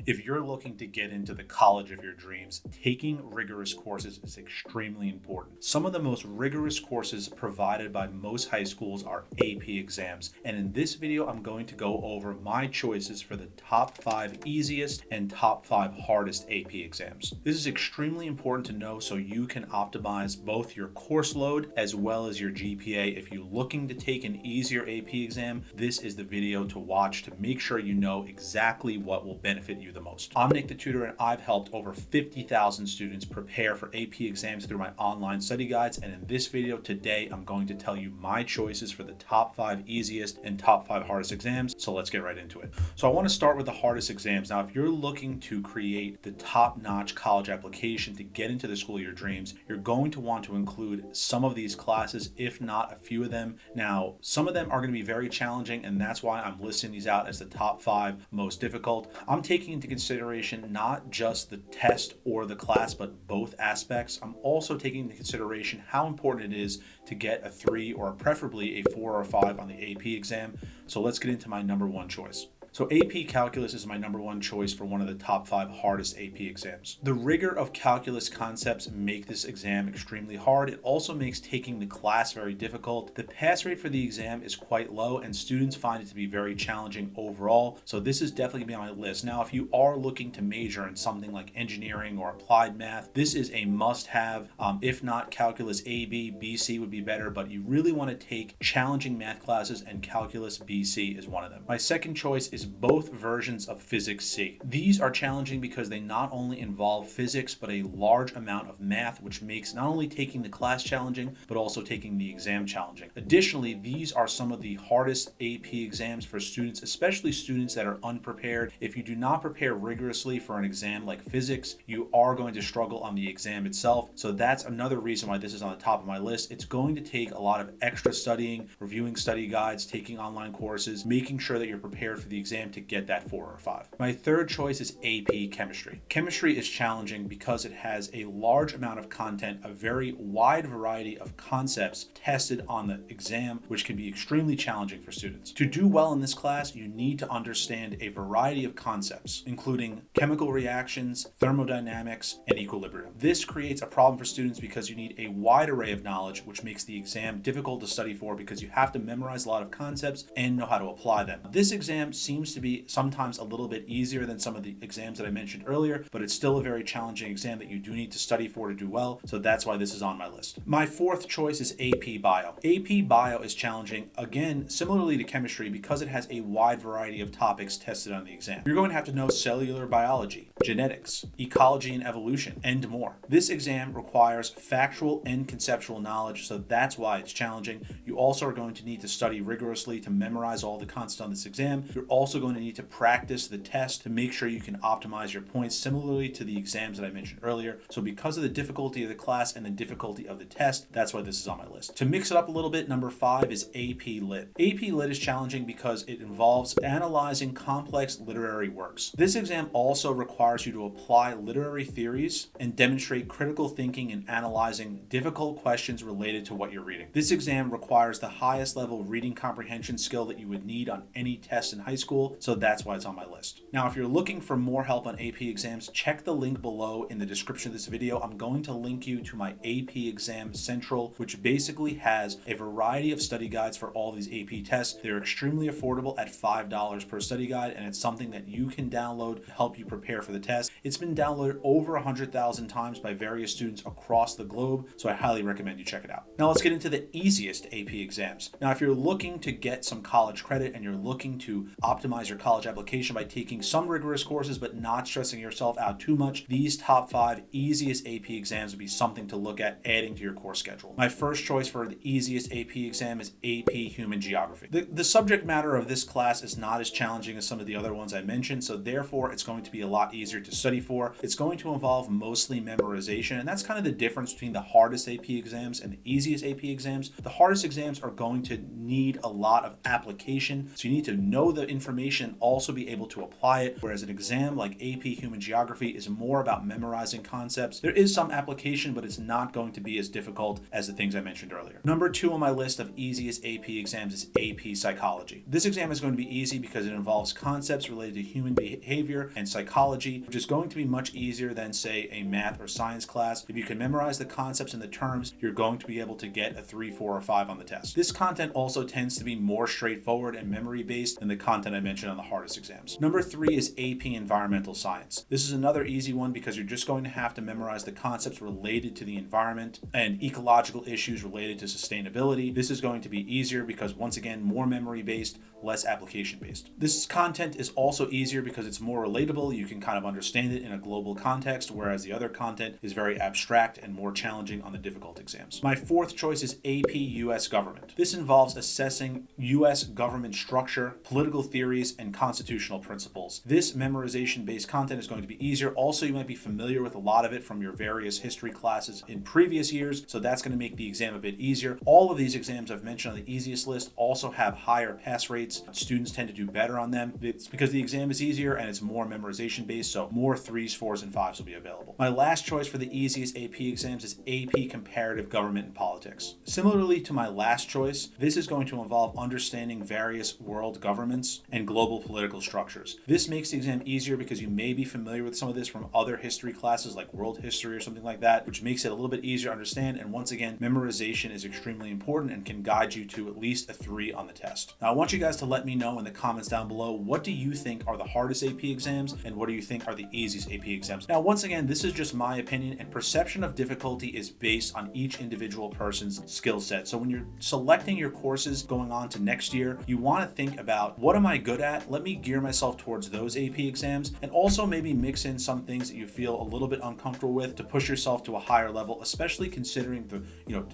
If you're looking to get into the college of your dreams, taking rigorous courses is extremely important. Some of the most rigorous courses provided by most high schools are AP exams, and in this video I'm going to go over my choices for the top 5 easiest and top 5 hardest AP exams. This is extremely important to know so you can optimize both your course load as well as your GPA. If you're looking to take an easier AP exam, this is the video to watch to make sure you know exactly what will benefit you the most. I'm NickTheTutor, and I've helped over 50,000 students prepare for AP exams through my online study guides, and in this video today I'm going to tell you my choices for the top 5 easiest and top 5 hardest exams. So let's get right into it. So I want to start with the hardest exams. Now, if you're looking to create the top-notch college application to get into the school of your dreams, you're going to want to include some of these classes, if not a few of them. Now, some of them are going to be very challenging, and that's why I'm listing these out as the top 5 most difficult. I'm taking into consideration not just the test or the class, but both aspects. I'm also taking into consideration how important it is to get a 3 or preferably a 4 or 5 on the AP exam. So let's get into my number 1 choice. So AP Calculus is my number 1 choice for one of the top 5 hardest AP exams. The rigor of calculus concepts make this exam extremely hard. It also makes taking the class very difficult. The pass rate for the exam is quite low, and students find it to be very challenging overall. So this is definitely going to be on my list. Now, if you are looking to major in something like engineering or applied math, this is a must-have. If not, Calculus AB, BC would be better, but you really want to take challenging math classes, and Calculus BC is one of them. My second choice is both versions of Physics C. These are challenging because they not only involve physics, but a large amount of math, which makes not only taking the class challenging, but also taking the exam challenging. Additionally, these are some of the hardest AP exams for students, especially students that are unprepared. If you do not prepare rigorously for an exam like physics, you are going to struggle on the exam itself. So that's another reason why this is on the top of my list. It's going to take a lot of extra studying, reviewing study guides, taking online courses, making sure that you're prepared for the exam to get that 4 or 5. My third choice is AP Chemistry. Chemistry is challenging because it has a large amount of content, a very wide variety of concepts tested on the exam, which can be extremely challenging for students. To do well in this class, you need to understand a variety of concepts, including chemical reactions, thermodynamics, and equilibrium. This creates a problem for students because you need a wide array of knowledge, which makes the exam difficult to study for because you have to memorize a lot of concepts and know how to apply them. This exam seems to be sometimes a little bit easier than some of the exams that I mentioned earlier, but it's still a very challenging exam that you do need to study for to do well, so that's why this is on my list. My fourth choice is AP Bio. AP Bio is challenging, again, similarly to chemistry, because it has a wide variety of topics tested on the exam. You're going to have to know cellular biology, genetics, ecology and evolution, and more. This exam requires factual and conceptual knowledge, so that's why it's challenging. You also are going to need to study rigorously to memorize all the concepts on this exam. You're also going to need to practice the test to make sure you can optimize your points similarly to the exams that I mentioned earlier. So because of the difficulty of the class and the difficulty of the test, that's why this is on my list. To mix it up a little bit, number 5 is AP Lit. AP Lit is challenging because it involves analyzing complex literary works. This exam also requires you to apply literary theories and demonstrate critical thinking in analyzing difficult questions related to what you're reading. This exam requires the highest level reading comprehension skill that you would need on any test in high school, so that's why it's on my list. Now, if you're looking for more help on AP exams, check the link below in the description of this video. I'm going to link you to my AP Exam Central, which basically has a variety of study guides for all these AP tests. They're extremely affordable at $5 per study guide, and it's something that you can download to help you prepare for the test. It's been downloaded over 100,000 times by various students across the globe, so I highly recommend you check it out. Now let's get into the easiest AP exams. Now, if you're looking to get some college credit and you're looking to optimize your college application by taking some rigorous courses but not stressing yourself out too much, these top 5 easiest AP exams would be something to look at adding to your course schedule. My first choice for the easiest AP exam is AP Human Geography. The subject matter of this class is not as challenging as some of the other ones I mentioned, so therefore it's going to be a lot easier to study for. It's going to involve mostly memorization, and that's kind of the difference between the hardest AP exams and the easiest AP exams. The hardest exams are going to need a lot of application, so you need to know the information information, also be able to apply it, whereas an exam like AP Human Geography is more about memorizing concepts. There is some application, but it's not going to be as difficult as the things I mentioned earlier. Number 2 on my list of easiest AP exams is AP Psychology. This exam is going to be easy because it involves concepts related to human behavior and psychology, which is going to be much easier than, say, a math or science class. If you can memorize the concepts and the terms, you're going to be able to get a 3, 4, or 5 on the test. This content also tends to be more straightforward and memory-based than the content I mentioned on the hardest exams. Number 3 is AP Environmental Science. This is another easy one because you're just going to have to memorize the concepts related to the environment and ecological issues related to sustainability. This is going to be easier because, once again, more memory-based, less application-based. This content is also easier because it's more relatable. You can kind of understand it in a global context, whereas the other content is very abstract and more challenging on the difficult exams. My 4th choice is AP US Government. This involves assessing US government structure, political theories, and constitutional principles. This memorization-based content is going to be easier. Also, you might be familiar with a lot of it from your various history classes in previous years, so that's going to make the exam a bit easier. All of these exams I've mentioned on the easiest list also have higher pass rates. Students tend to do better on them. It's because the exam is easier and it's more memorization based, so more 3s, 4s, and 5s will be available. My last choice for the easiest AP exams is AP Comparative Government and Politics. Similarly to my last choice, this is going to involve understanding various world governments and global political structures. This makes the exam easier because you may be familiar with some of this from other history classes like world history or something like that, which makes it a little bit easier to understand. And once again, memorization is extremely important and can guide you to at least a 3 on the test. Now, I want you guys to let me know in the comments down below, what do you think are the hardest AP exams and what do you think are the easiest AP exams? Now, once again, this is just my opinion, and perception of difficulty is based on each individual person's skill set. So when you're selecting your courses going on to next year, you want to think about, what am I good at? Let me gear myself towards those AP exams, and also maybe mix in some things that you feel a little bit uncomfortable with to push yourself to a higher level, especially considering the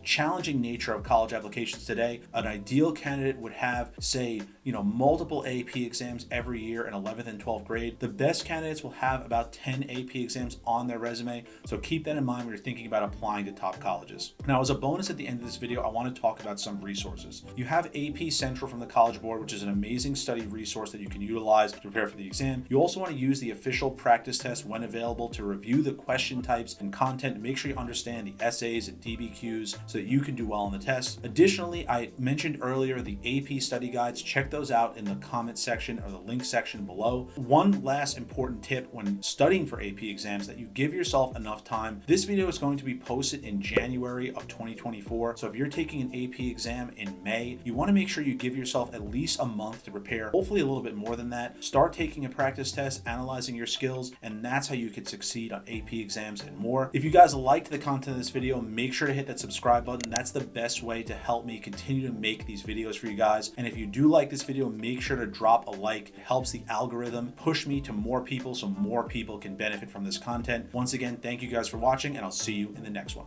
challenging nature of college applications today. An ideal candidate would have, say, multiple AP exams every year in 11th and 12th grade. The best candidates will have about 10 AP exams on their resume, so keep that in mind when you're thinking about applying to top colleges. Now, as a bonus at the end of this video, I want to talk about some resources. You have AP Central from the College Board, which is an amazing study resource that you can utilize to prepare for the exam. You also want to use the official practice test when available to review the question types and content and make sure you understand the essays and DBQs so that you can do well on the test. Additionally, I mentioned earlier the AP study guides. Check those out in the comment section or the link section below. One last important tip when studying for AP exams, that you give yourself enough time. This video is going to be posted in January of 2024. So if you're taking an AP exam in May, you want to make sure you give yourself at least a month to prepare, hopefully a little bit more than that. Start taking a practice test, analyzing your skills, and that's how you can succeed on AP exams and more. If you guys liked the content of this video, make sure to hit that subscribe button. That's the best way to help me continue to make these videos for you guys. And if you do like this video, make sure to drop a like. It helps the algorithm push me to more people so more people can benefit from this content. Once again, thank you guys for watching, and I'll see you in the next one.